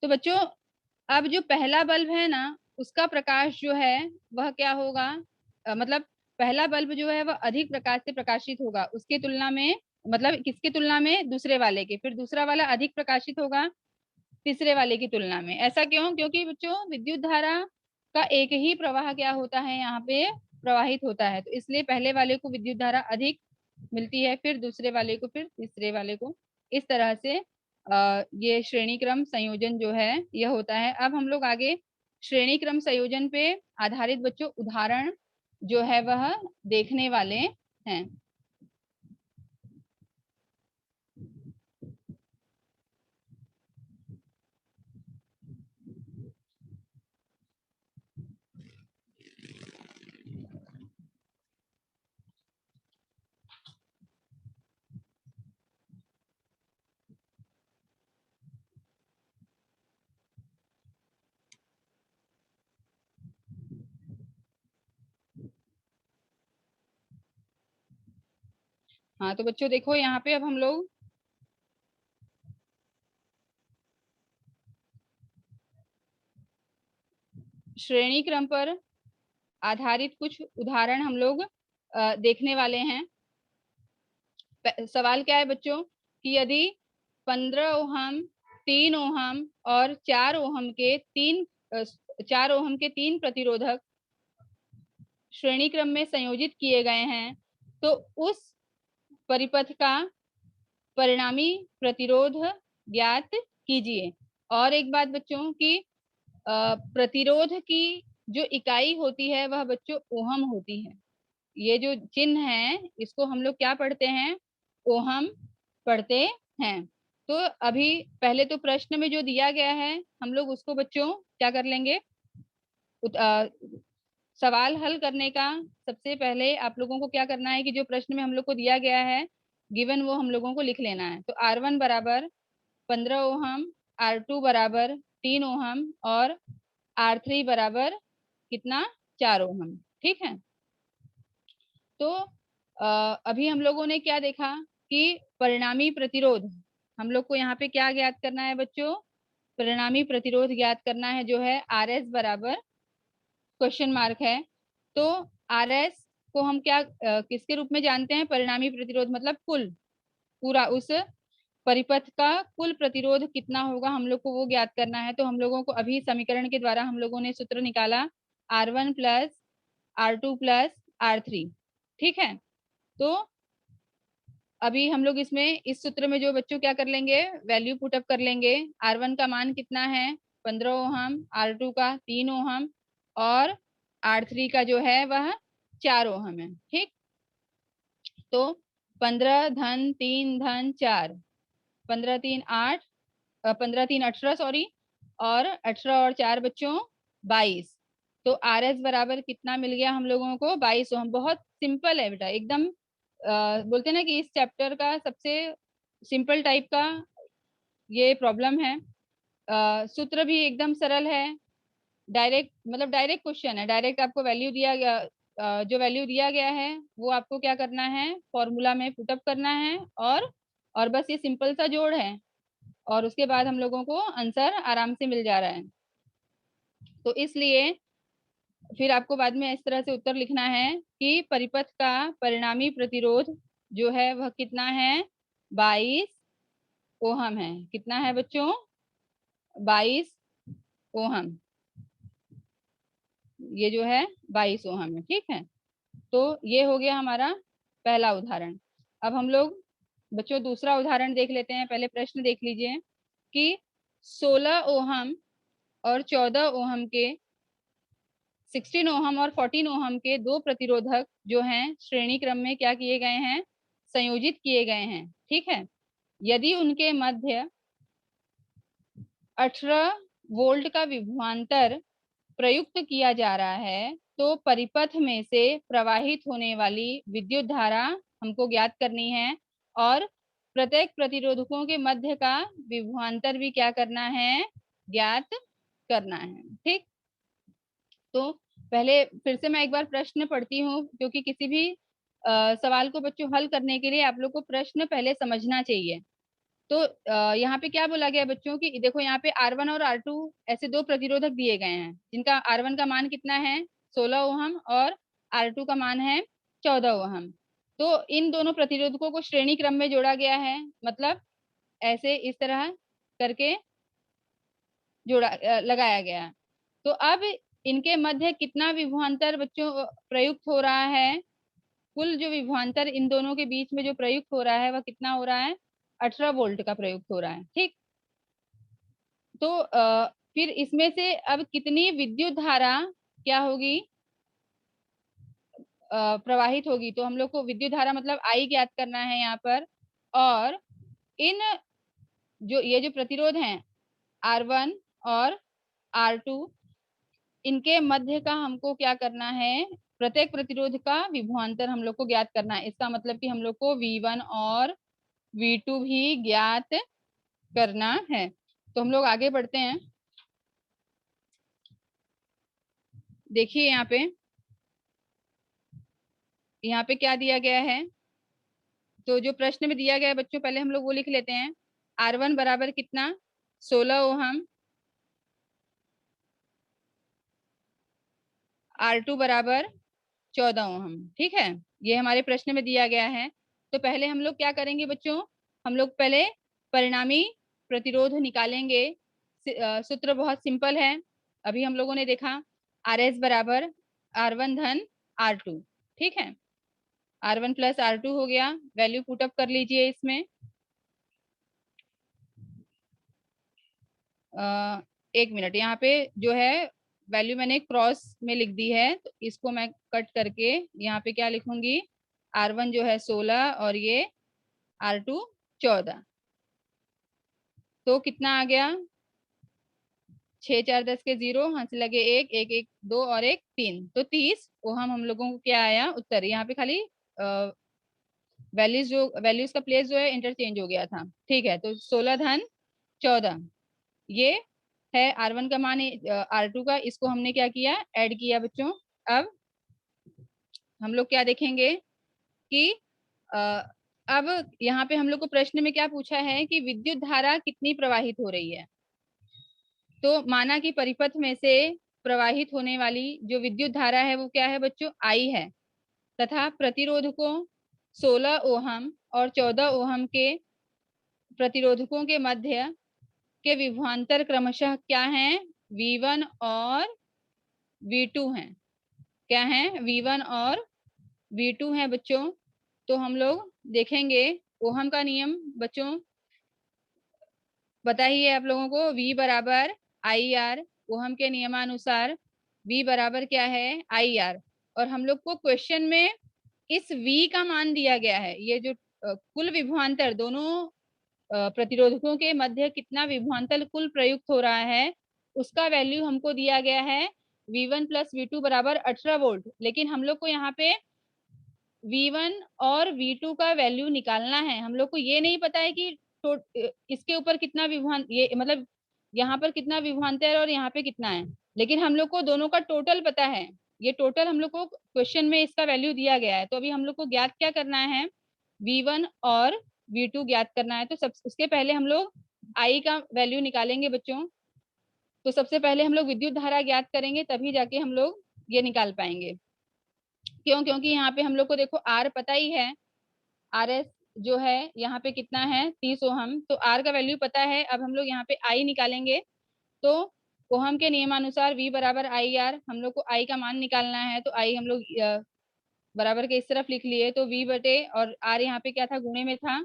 तो बच्चों अब जो पहला बल्ब है ना उसका प्रकाश जो है वह क्या होगा, मतलब पहला बल्ब जो है वह अधिक प्रकाश से प्रकाशित होगा उसके तुलना में, मतलब किसकी तुलना में, दूसरे वाले के। फिर दूसरा वाला अधिक प्रकाशित होगा तीसरे वाले की तुलना में। ऐसा क्यों, क्योंकि बच्चों विद्युत धारा का एक ही प्रवाह क्या होता है, यहाँ पे प्रवाहित होता है। तो इसलिए पहले वाले को विद्युत धारा अधिक मिलती है, फिर दूसरे वाले को, फिर तीसरे वाले को। इस तरह से ये श्रेणी क्रम संयोजन जो है यह होता है। अब हम लोग आगे श्रेणी क्रम संयोजन पे आधारित बच्चों उदाहरण जो है वह देखने वाले हैं। हाँ तो बच्चों देखो यहाँ पे अब हम लोग श्रेणी क्रम पर आधारित कुछ उदाहरण हम लोग देखने वाले हैं। सवाल क्या है बच्चों कि यदि 15 ओहम, 3 ओहम और 4 ओहम के 4 ओहम के 3 प्रतिरोधक श्रेणी क्रम में संयोजित किए गए हैं तो उस परिपथ का परिणामी प्रतिरोध ज्ञात कीजिए। और एक बात बच्चों की प्रतिरोध की जो इकाई होती है वह बच्चों ओहम होती है। ये जो चिन्ह है इसको हम लोग क्या पढ़ते हैं, ओहम पढ़ते हैं। तो अभी पहले तो प्रश्न में जो दिया गया है हम लोग उसको बच्चों क्या कर लेंगे, सवाल हल करने का सबसे पहले आप लोगों को क्या करना है कि जो प्रश्न में हम लोग को दिया गया है गिवन वो हम लोगों को लिख लेना है। तो R1 बराबर 15 ओहम, R2 बराबर 3 ओहम और R3 बराबर कितना, 4 ओहम। ठीक है। तो अभी हम लोगों ने क्या देखा कि परिणामी प्रतिरोध हम लोग को यहाँ पे क्या ज्ञात करना है बच्चों, परिणामी प्रतिरोध ज्ञात करना है जो है RS बराबर क्वेश्चन मार्क है। तो RS को हम क्या किसके रूप में जानते हैं, परिणामी प्रतिरोध मतलब कुल पूरा उस परिपथ का कुल प्रतिरोध कितना होगा हम लोग को वो ज्ञात करना है। तो हम लोगों को अभी समीकरण के द्वारा हम लोगों ने सूत्र निकाला R1 plus R2 plus R3। ठीक है। तो अभी हम लोग इसमें इस सूत्र में जो बच्चों क्या कर लेंगे, वैल्यू पुटअप कर लेंगे। R1 का मान कितना है 15 ओहम, R2 का 3 ओहम और R3 का जो है वह 4 ओहम है। ठीक। तो 15 धन 3 धन 4, 15 3 8, 15 3 18 सॉरी, और 18 और 4 बच्चों 22। तो RS बराबर कितना मिल गया हम लोगों को, 22 ओहम। बहुत सिंपल है बेटा एकदम, बोलते हैं ना कि इस चैप्टर का सबसे सिंपल टाइप का ये प्रॉब्लम है। सूत्र भी एकदम सरल है, डायरेक्ट मतलब डायरेक्ट क्वेश्चन है, डायरेक्ट आपको वैल्यू दिया गया, जो वैल्यू दिया गया है वो आपको क्या करना है फॉर्मूला में पुटअप करना है और बस ये सिंपल सा जोड़ है और उसके बाद हम लोगों को आंसर आराम से मिल जा रहा है। तो इसलिए फिर आपको बाद में इस तरह से उत्तर लिखना है कि परिपथ का परिणामी प्रतिरोध जो है वह कितना है, 22 ओहम है। कितना है बच्चों, 22 ओहम। ये जो है 22 ओहम है। ठीक है। तो ये हो गया हमारा पहला उदाहरण। अब हम लोग बच्चों दूसरा उदाहरण देख लेते हैं। पहले प्रश्न देख लीजिए कि 16 ओहम और 14 ओहम के, 16 ओहम और 14 ओहम के दो प्रतिरोधक जो हैं श्रेणी क्रम में क्या किए गए हैं, संयोजित किए गए हैं। ठीक है। यदि उनके मध्य 18 वोल्ट का विभवांतर प्रयुक्त किया जा रहा है तो परिपथ में से प्रवाहित होने वाली विद्युत धारा हमको ज्ञात करनी है और प्रत्येक प्रतिरोधकों के मध्य का विभवांतर भी क्या करना है, ज्ञात करना है। ठीक। तो पहले फिर से मैं एक बार प्रश्न पढ़ती हूँ क्योंकि किसी भी सवाल को बच्चों हल करने के लिए आप लोग को प्रश्न पहले समझना चाहिए। तो यहाँ पे क्या बोला गया बच्चों की, देखो यहाँ पे R1 और R2 ऐसे दो प्रतिरोधक दिए गए हैं जिनका R1 का मान कितना है 16 ओहम और R2 का मान है 14 ओहम। तो इन दोनों प्रतिरोधकों को श्रेणी क्रम में जोड़ा गया है, मतलब ऐसे इस तरह करके जोड़ा लगाया गया। तो अब इनके मध्य कितना विभवांतर बच्चों प्रयुक्त हो रहा है? कुल जो विभवांतर इन दोनों के बीच में जो प्रयुक्त हो रहा है वह कितना हो रहा है? 18 वोल्ट का प्रयुक्त हो रहा है। ठीक, तो फिर इसमें से अब कितनी विद्युत धारा क्या होगी, प्रवाहित होगी? तो हम लोग को विद्युत धारा मतलब आई ज्ञात करना है यहाँ पर। और इन जो प्रतिरोध हैं R1 और R2, इनके मध्य का हमको क्या करना है? प्रत्येक प्रतिरोध का विभवांतर हम लोग को ज्ञात करना है। इसका मतलब कि हम लोग को V1 और V2 भी ज्ञात करना है। तो हम लोग आगे बढ़ते हैं। देखिए यहाँ पे क्या दिया गया है। तो जो प्रश्न में दिया गया है बच्चों, पहले हम लोग वो लिख लेते हैं। R1 बराबर कितना? 16 ओहम। R2 बराबर 14 ओहम। ठीक है, ये हमारे प्रश्न में दिया गया है। तो पहले हम लोग क्या करेंगे बच्चों, हम लोग पहले परिणामी प्रतिरोध निकालेंगे। सूत्र बहुत सिंपल है, अभी हम लोगों ने देखा। RS बराबर R1 धन R2। ठीक है, R1 प्लस R2 हो गया। वैल्यू पुटअप कर लीजिए इसमें। एक मिनट, यहाँ पे जो है वैल्यू मैंने क्रॉस में लिख दी है, तो इसको मैं कट करके यहाँ पे क्या लिखूंगी? R1 जो है 16 और ये R2 14। तो कितना आ गया? 6 4 10 के 0, हाथ से लगे 1 1 1 2 और 1 3, तो 30 ओहम हम लोगों को क्या आया उत्तर। यहाँ पे खाली वैल्यूज का प्लेस जो है इंटरचेंज हो गया था। ठीक है, तो 16 धन 14 ये है R1 का मान, R2 का, इसको हमने क्या किया? ऐड किया बच्चों। अब हम लोग क्या देखेंगे कि अ, अब यहाँ पे हम लोग को प्रश्न में क्या पूछा है कि विद्युत धारा कितनी प्रवाहित हो रही है। तो माना कि परिपथ में से प्रवाहित होने वाली जो विद्युत धारा है वो क्या है बच्चों? I है। तथा प्रतिरोधकों 16 ओहम और 14 ओहम के प्रतिरोधकों के मध्य के विभवांतर क्रमशः क्या है? V1 और V2 हैं। क्या है? V1 और V2 है बच्चों। तो हम लोग देखेंगे ओहम का नियम बच्चों बताइए आप लोगों को। V बराबर IR, ओहम के नियमानुसार V बराबर क्या है? IR। और हम लोग को क्वेश्चन में इस V का मान दिया गया है। ये जो कुल विभवांतर दोनों प्रतिरोधकों के मध्य कितना विभवांतर कुल प्रयुक्त हो रहा है, उसका वैल्यू हमको दिया गया है V1 प्लस V2 बराबर 18 वोल्ट। लेकिन हम लोग को यहाँ पे V1 और V2 का वैल्यू निकालना है। हम लोग को ये नहीं पता है कि इसके ऊपर कितना विभवान, ये मतलब यहाँ पर कितना विभवांतर है और यहाँ पे कितना है, लेकिन हम लोग को दोनों का टोटल पता है। ये टोटल हम लोग को क्वेश्चन में इसका वैल्यू दिया गया है। तो अभी हम लोग को ज्ञात क्या करना है? V1 और V2 ज्ञात करना है। तो सब उसके पहले हम लोग I का वैल्यू निकालेंगे बच्चों। तो सबसे पहले हम लोग विद्युत धारा ज्ञात करेंगे, तभी जाके हम लोग ये निकाल पाएंगे। क्यों? क्योंकि यहाँ पे हम लोग को देखो R पता ही है। RS जो है यहाँ पे कितना है? 30 ओहम। तो R का वैल्यू पता है। अब हम लोग यहाँ पे I निकालेंगे। तो ओहम के नियमानुसार V बराबर IR, हम लोग को I का मान निकालना है। तो I हम लोग बराबर के इस तरफ लिख लिए। तो V बटे, और R यहाँ पे क्या था? गुणे में था।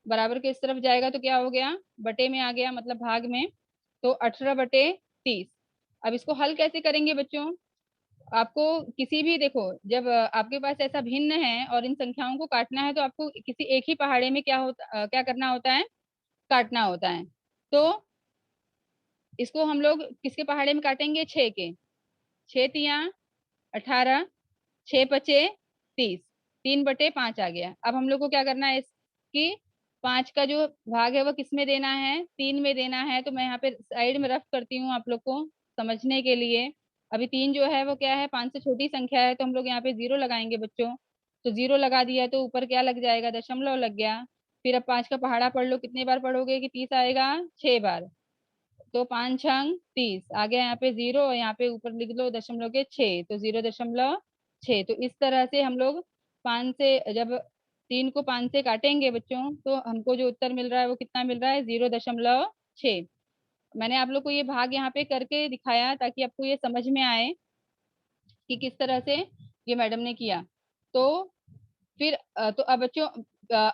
बराबर के इस तरफ जाएगा तो क्या हो गया? बटे में आ गया, मतलब भाग में। तो 18 बटे 30। अब इसको हल कैसे करेंगे बच्चों? आपको किसी भी, देखो जब आपके पास ऐसा भिन्न है और इन संख्याओं को काटना है, तो आपको किसी एक ही पहाड़े में क्या करना होता है? काटना होता है। तो इसको हम लोग किसके पहाड़े में काटेंगे? 6 के। 6 तिया 18, 6 पचे 30, 3/5 आ गया। अब हम लोग को क्या करना है? इसकी 5 का जो भाग है वो किस में देना है? 3 में देना है। तो मैं यहाँ पे साइड में रफ करती हूँ आप लोग को समझने के लिए। अभी 3 जो है वो क्या है? 5 से छोटी संख्या है, तो हम लोग यहाँ पे 0 लगाएंगे बच्चों। तो 0 लगा दिया तो ऊपर क्या लग जाएगा? दशमलव लग गया। फिर अब 5 का पहाड़ा पढ़ लो, कितने बार पढ़ोगे कि 30 आएगा? 6 बार। तो 5 छंग 30 आ गया। यहाँ पे 0 और यहाँ पे ऊपर लिख लो दशमलव के 6, तो 0.6। तो इस तरह से हम लोग 5 से जब 3 को 5 से काटेंगे बच्चों, तो हमको जो उत्तर मिल रहा है वो कितना मिल रहा है? 0.6। मैंने आप लोग को ये भाग यहाँ पे करके दिखाया ताकि आपको ये समझ में आए कि किस तरह से ये मैडम ने किया। तो फिर तो अब बच्चों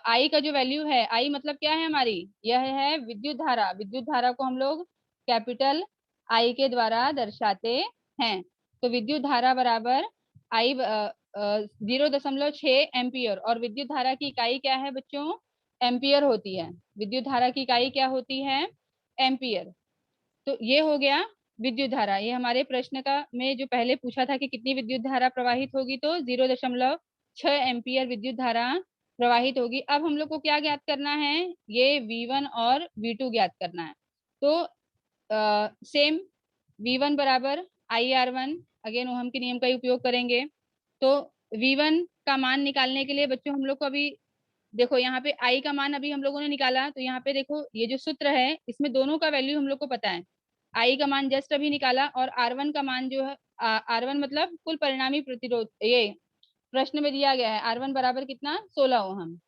आई का जो वैल्यू है, आई मतलब क्या है हमारी, यह है विद्युत धारा। विद्युत धारा को हम लोग कैपिटल आई के द्वारा दर्शाते हैं। तो विद्युत धारा बराबर आई 0.6 एम्पियर, और विद्युत धारा की इकाई क्या है बच्चों, एम्पियर होती है। विद्युत धारा की इकाई क्या होती है, एम्पियर। तो ये हो गया विद्युत धारा। ये हमारे प्रश्न का में जो पहले पूछा था कि कितनी विद्युत धारा प्रवाहित होगी, तो 0.6 एम्पियर विद्युत धारा प्रवाहित होगी। अब हम लोग को क्या ज्ञात करना है, ये V1 और V2 ज्ञात करना है। तो सेम V1 बराबर IR1, अगेन ओहम के नियम का ही उपयोग करेंगे। तो V1 का मान निकालने के लिए बच्चों हम लोग को अभी देखो यहाँ पे आई का मान अभी हम लोगों ने निकाला, तो यहाँ पे देखो ये जो सूत्र है इसमें दोनों का वैल्यू हम लोग को पता है। आई का मान जस्ट अभी निकाला, और R1 का मान जो है, R1 मतलब कुल परिणामी प्रतिरोध, ये प्रश्न में दिया गया है। R1 बराबर कितना, 16 ओहम।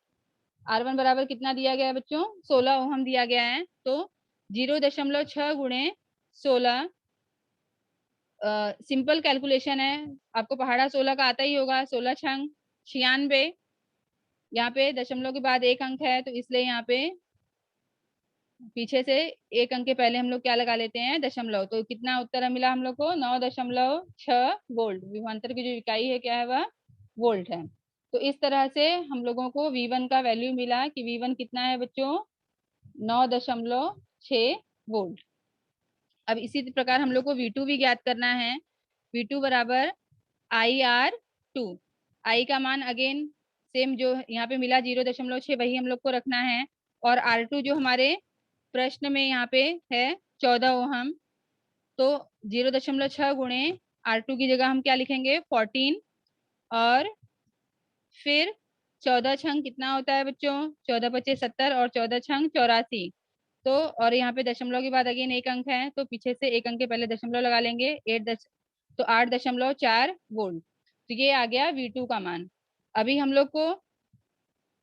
R1 बराबर कितना दिया गया है बच्चों, 16 ओहम दिया गया है। तो 0.6 गुणे 16, सिंपल कैलकुलेशन है, आपको पहाड़ा 16 का आता ही होगा। 16 छंग 96, यहाँ पे दशमलव के बाद एक अंक है, तो इसलिए यहाँ पे पीछे से एक अंक के पहले हम लोग क्या लगा लेते हैं, दशमलव। तो कितना उत्तर मिला हम लोग को, 9.6 वोल्ट। विभवांतर की जो इकाई है क्या है, वह वोल्ट है। तो इस तरह से हम लोगों को V1 का वैल्यू मिला कि V1 कितना है बच्चों, 9.6 वोल्ट। अब इसी प्रकार हम लोग को V2 भी ज्ञात करना है। V2 बराबर IR2। आई का मान अगेन सेम जो यहाँ पे मिला 0.6, वही हम लोग को रखना है। और R2 जो हमारे प्रश्न में यहाँ पे है 14 ओहम। तो 0.6 गुणे R2 की जगह हम क्या लिखेंगे, 14, और फिर 14 छंग कितना होता है बच्चों, 14 पचे 70, और 14 छंग 84। तो और यहाँ पे दशमलव के बाद अगेन एक अंक है, तो पीछे से एक अंक के पहले दशमलव लगा लेंगे, 8.4 वोल्ट। तो ये आ गया V2 का मान। अभी हम लोग को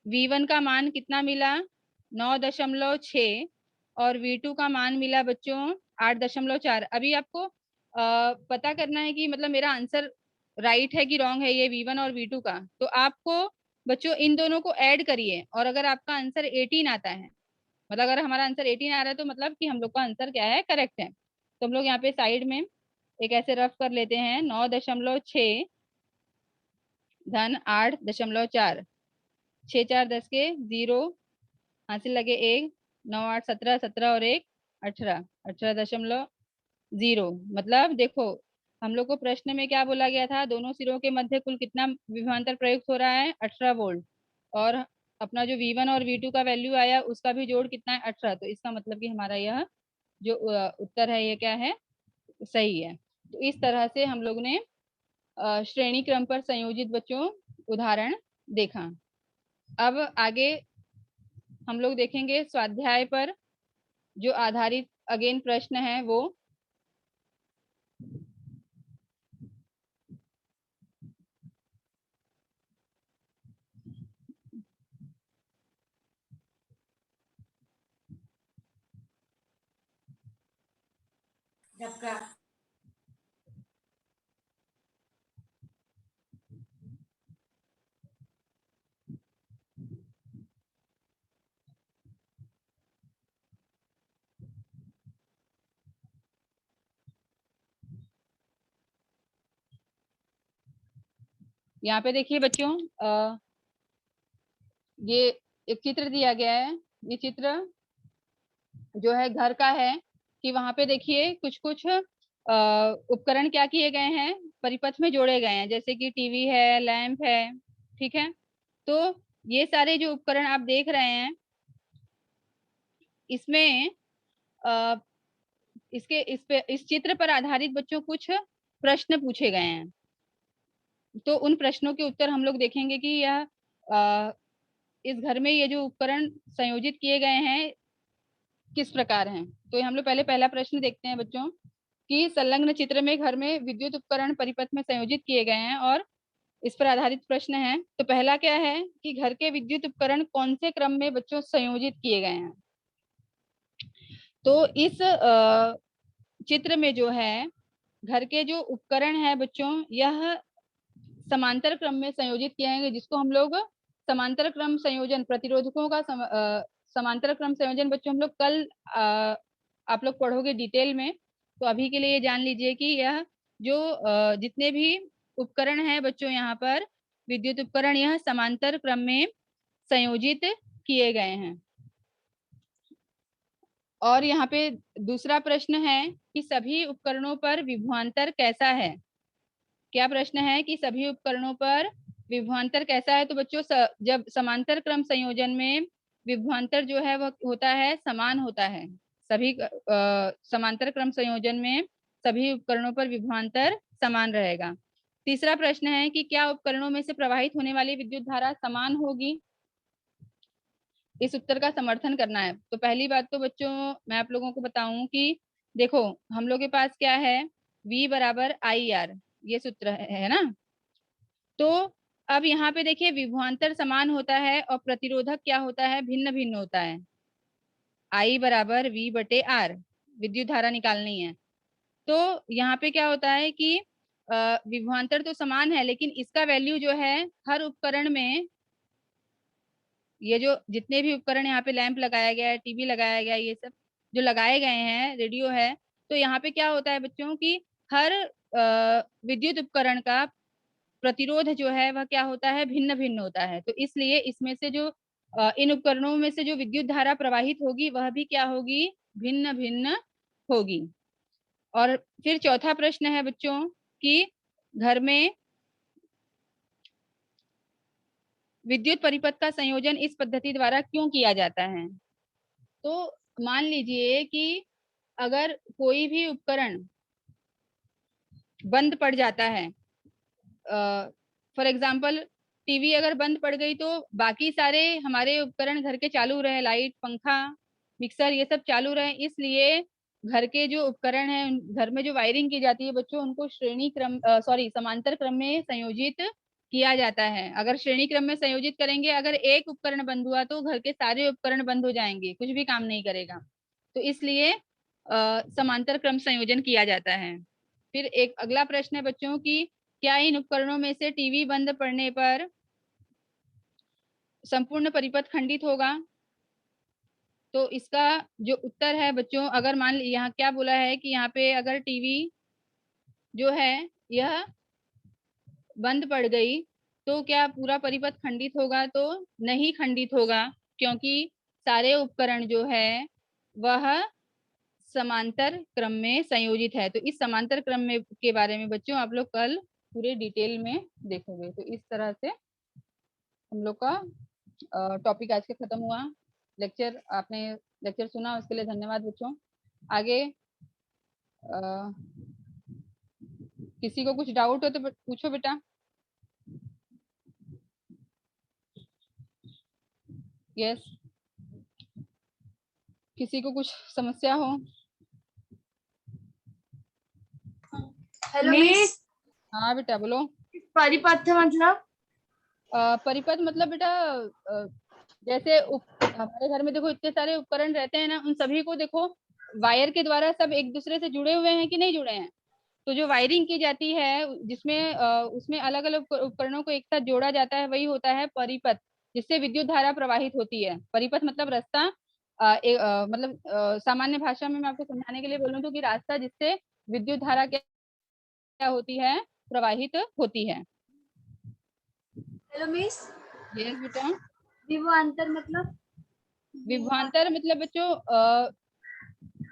V1 का मान कितना मिला, 9.6, और V2 का मान मिला बच्चों 8.4। अभी आपको पता करना है कि मतलब मेरा आंसर राइट है कि रॉन्ग है, ये V1 और V2 का। तो आपको बच्चों इन दोनों को ऐड करिए, और अगर आपका आंसर 18 आता है, मतलब अगर हमारा आंसर 18 आ रहा है, तो मतलब कि हम लोग का आंसर क्या है, करेक्ट है। तो हम लोग यहाँ पे साइड में एक ऐसे रफ कर लेते हैं, 9.6 धन 8.4, 6 4 10 के 0, हासिल लगे 1, 9 8 17, 17 और 1 18, 18.0। मतलब देखो हम लोग को प्रश्न में क्या बोला गया था, दोनों सिरों के मध्य कुल कितना विभवांतर प्रयुक्त हो रहा है, 18 वोल्ट। और अपना जो V1 और V2 का वैल्यू आया उसका भी जोड़ कितना है, 18। तो इसका मतलब कि हमारा यह जो उत्तर है ये क्या है, सही है। तो इस तरह से हम लोग ने श्रेणी क्रम पर संयोजित बच्चों उदाहरण देखा। अब आगे हम लोग देखेंगे स्वाध्याय पर जो आधारित अगेन प्रश्न है वो। यहाँ पे देखिए बच्चों, ये एक चित्र दिया गया है। ये चित्र जो है घर का है, कि वहां पे देखिए कुछ कुछ उपकरण क्या किए गए हैं, परिपथ में जोड़े गए हैं, जैसे कि टीवी है, लैंप है, ठीक है। तो ये सारे जो उपकरण आप देख रहे हैं, इसमें अ, इसके इस चित्र पर आधारित बच्चों कुछ प्रश्न पूछे गए हैं। तो उन प्रश्नों के उत्तर हम लोग देखेंगे कि यह इस घर में ये जो उपकरण संयोजित किए गए हैं किस प्रकार हैं। तो हम लोग पहले पहला प्रश्न देखते हैं बच्चों, कि संलग्न चित्र में घर में विद्युत उपकरण परिपथ में संयोजित किए गए हैं, और इस पर आधारित प्रश्न है। तो पहला क्या है कि घर के विद्युत उपकरण कौन से क्रम में बच्चों संयोजित किए गए हैं। तो इस चित्र में जो है घर के जो उपकरण है बच्चों, यह समांतर क्रम में संयोजित किए जाएंगे, जिसको हम लोग समांतर क्रम संयोजन, प्रतिरोधकों का समांतर क्रम संयोजन बच्चों हम लोग कल आप लोग पढ़ोगे डिटेल में। तो अभी के लिए ये जान लीजिए कि यह जो जितने भी उपकरण हैं बच्चों यहाँ पर विद्युत उपकरण, यह समांतर क्रम में संयोजित किए गए हैं। और यहाँ पे दूसरा प्रश्न है कि सभी उपकरणों पर विभवांतर कैसा है। क्या प्रश्न है कि सभी उपकरणों पर विभवांतर कैसा है। तो बच्चों जब समांतर क्रम संयोजन में विभवांतर जो है वह होता है समान होता है। सभी समांतर क्रम संयोजन में सभी उपकरणों पर विभवांतर समान रहेगा। तीसरा प्रश्न है कि क्या उपकरणों में से प्रवाहित होने वाली विद्युत धारा समान होगी। इस उत्तर का समर्थन करना है। तो पहली बात तो बच्चों मैं आप लोगों को बताऊं कि देखो हम लोग के पास क्या है, V बराबर IR, ये सूत्र है ना। तो अब यहाँ पे देखिए विभवांतर समान होता है और प्रतिरोधक क्या होता है, भिन्न भिन्न होता है। I बराबर V बटे R, विद्युत धारा निकालनी है। तो यहाँ पे क्या होता है कि विभवांतर तो समान है, लेकिन इसका वैल्यू जो है हर उपकरण में, ये जो जितने भी उपकरण यहाँ पे लैंप लगाया गया है, टीवी लगाया गया है, ये सब जो लगाए गए हैं, रेडियो है, तो यहाँ पे क्या होता है बच्चों की हर विद्युत उपकरण का प्रतिरोध जो है वह क्या होता है, भिन्न भिन्न होता है। तो इसलिए इसमें से जो इन उपकरणों में से जो विद्युत धारा प्रवाहित होगी वह भी क्या होगी, भिन्न भिन्न होगी। और फिर चौथा प्रश्न है बच्चों कि घर में विद्युत परिपथ का संयोजन इस पद्धति द्वारा क्यों किया जाता है। तो मान लीजिए कि अगर कोई भी उपकरण बंद पड़ जाता है, फॉर एग्जाम्पल टीवी अगर बंद पड़ गई तो बाकी सारे हमारे उपकरण घर के चालू रहे, लाइट, पंखा, मिक्सर, ये सब चालू रहे। इसलिए घर के जो उपकरण है, घर में जो वायरिंग की जाती है बच्चों, उनको श्रेणी क्रम समांतर क्रम में संयोजित किया जाता है। अगर श्रेणी क्रम में संयोजित करेंगे, अगर एक उपकरण बंद हुआ तो घर के सारे उपकरण बंद हो जाएंगे, कुछ भी काम नहीं करेगा। तो इसलिए समांतर क्रम संयोजन किया जाता है। फिर एक अगला प्रश्न है बच्चों की क्या इन उपकरणों में से टीवी बंद पड़ने पर संपूर्ण परिपथ खंडित होगा। तो इसका जो उत्तर है बच्चों, अगर मान ली यहाँ क्या बोला है कि यहाँ पे अगर टीवी जो है यह बंद पड़ गई तो क्या पूरा परिपथ खंडित होगा, तो नहीं खंडित होगा, क्योंकि सारे उपकरण जो है वह समांतर क्रम में संयोजित है। तो इस समांतर क्रम में के बारे में बच्चों आप लोग कल पूरे डिटेल में देखोगे। तो इस तरह से हम लोग का टॉपिक आज के खत्म हुआ। लेक्चर आपने लेक्चर सुना उसके लिए धन्यवाद बच्चों। आगे किसी को कुछ डाउट हो तो पूछो बेटा। यस, किसी को कुछ समस्या हो। Hello miss. हाँ बेटा बोलो। परिपथ मतलब परिपथ मतलब बेटा जैसे हमारे घर में देखो इतने सारे उपकरण रहते हैं ना, उन सभी को देखो वायर के द्वारा सब एक दूसरे से जुड़े हुए हैं कि नहीं जुड़े हैं। तो जो वायरिंग की जाती है जिसमें उसमें अलग अलग उपकरणों को एक साथ जोड़ा जाता है, वही होता है परिपथ, जिससे विद्युत धारा प्रवाहित होती है। परिपथ मतलब रास्ता, मतलब सामान्य भाषा में मैं आपको समझाने के लिए बोलूँ तो कि रास्ता जिससे विद्युत धारा क्या होती है, प्रवाहित होती है। Hello miss. यस बेटा। विभवांतर मतलब विभवांतर मतलब बच्चों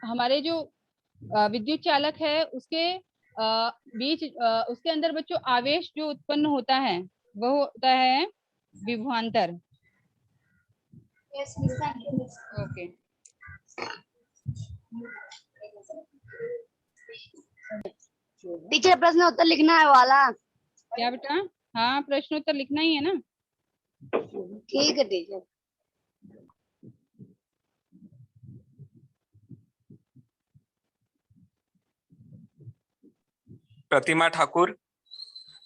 हमारे जो विद्युत चालक है उसके बीच उसके अंदर बच्चों आवेश जो उत्पन्न होता है वो होता है विभवांतर। Yes miss, thank you miss. Okay. Teacher प्रश्न उत्तर लिखना है वाला। क्या बेटा? हाँ प्रश्नोत्तर लिखना ही है ना। ठीक है टीचर। प्रतिमा ठाकुर,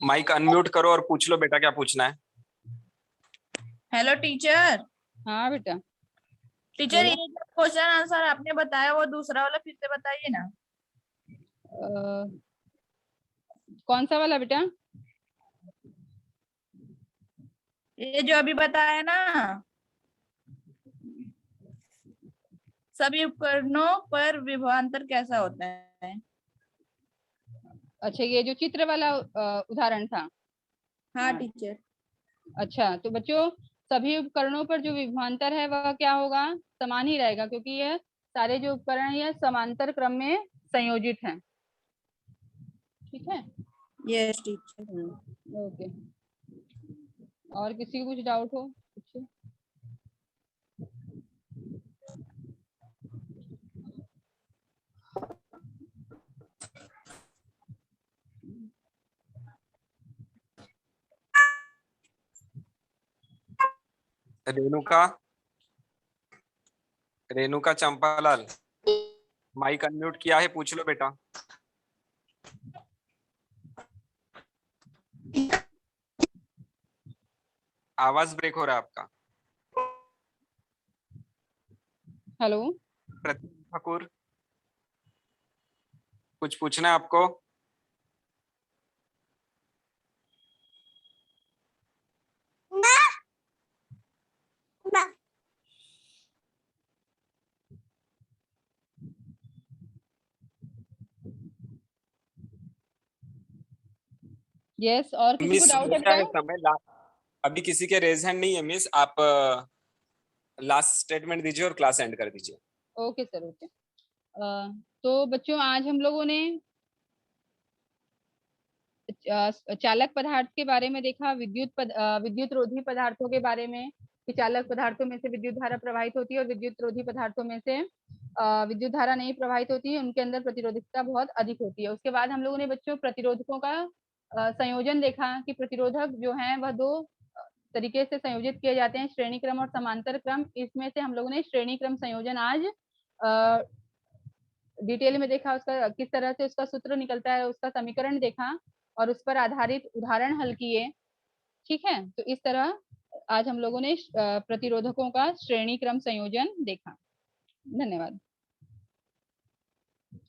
माइक अनम्यूट करो और पूछ लो बेटा क्या पूछना है। Hello teacher. हाँ बेटा टीचर बोलो। ये क्वेश्चन आंसर आपने बताया, वो दूसरा वाला फिर से बताइए ना। कौन सा वाला बेटा? ये जो अभी बताया ना, सभी उपकरणों पर विभवांतर कैसा होता है। अच्छा, ये जो चित्र वाला उदाहरण था। हाँ टीचर। अच्छा, तो बच्चों सभी उपकरणों पर जो विभवांतर है वह क्या होगा? समान ही रहेगा, क्योंकि ये सारे जो उपकरण ये समांतर क्रम में संयोजित हैं। ठीक है। Yes teacher. ओके। और किसी को कुछ डाउट हो पूछिए। रेणुका, रेणुका चंपालाल, माइक अनम्यूट किया है, पूछ लो बेटा। आवाज ब्रेक हो रहा है आपका। हेलो। प्रतिमा ठाकुर, कुछ पूछना है आपको? यस, और किसी को मिस डाउट हो है गया बेटा? है समय। अभी किसी के रेज हैंड नहीं है मिस, आप लास्ट स्टेटमेंट दीजिए और क्लास एंड कर दीजिए। Okay sir, okay. तो बच्चों आज हम लोगों ने चालक पदार्थ के बारे में देखा, विद्युत रोधी पदार्थों के बारे में, कि चालक पदार्थों में से विद्युत धारा प्रवाहित होती है और विद्युत रोधी पदार्थों में से विद्युत धारा नहीं प्रवाहित होती है, उनके अंदर प्रतिरोधकता बहुत अधिक होती है। उसके बाद हम लोगों ने बच्चों प्रतिरोधकों का संयोजन देखा कि प्रतिरोधक जो है वह दो तरीके से संयोजित किए जाते हैं, श्रेणी क्रम और समांतर क्रम। इसमें से हम लोगों ने श्रेणी क्रम संयोजन आज डिटेल में देखा, उसका किस तरह से उसका सूत्र निकलता है, उसका समीकरण देखा और उस पर आधारित उदाहरण हल किए। ठीक है, तो इस तरह आज हम लोगों ने प्रतिरोधकों का श्रेणी क्रम संयोजन देखा। धन्यवाद।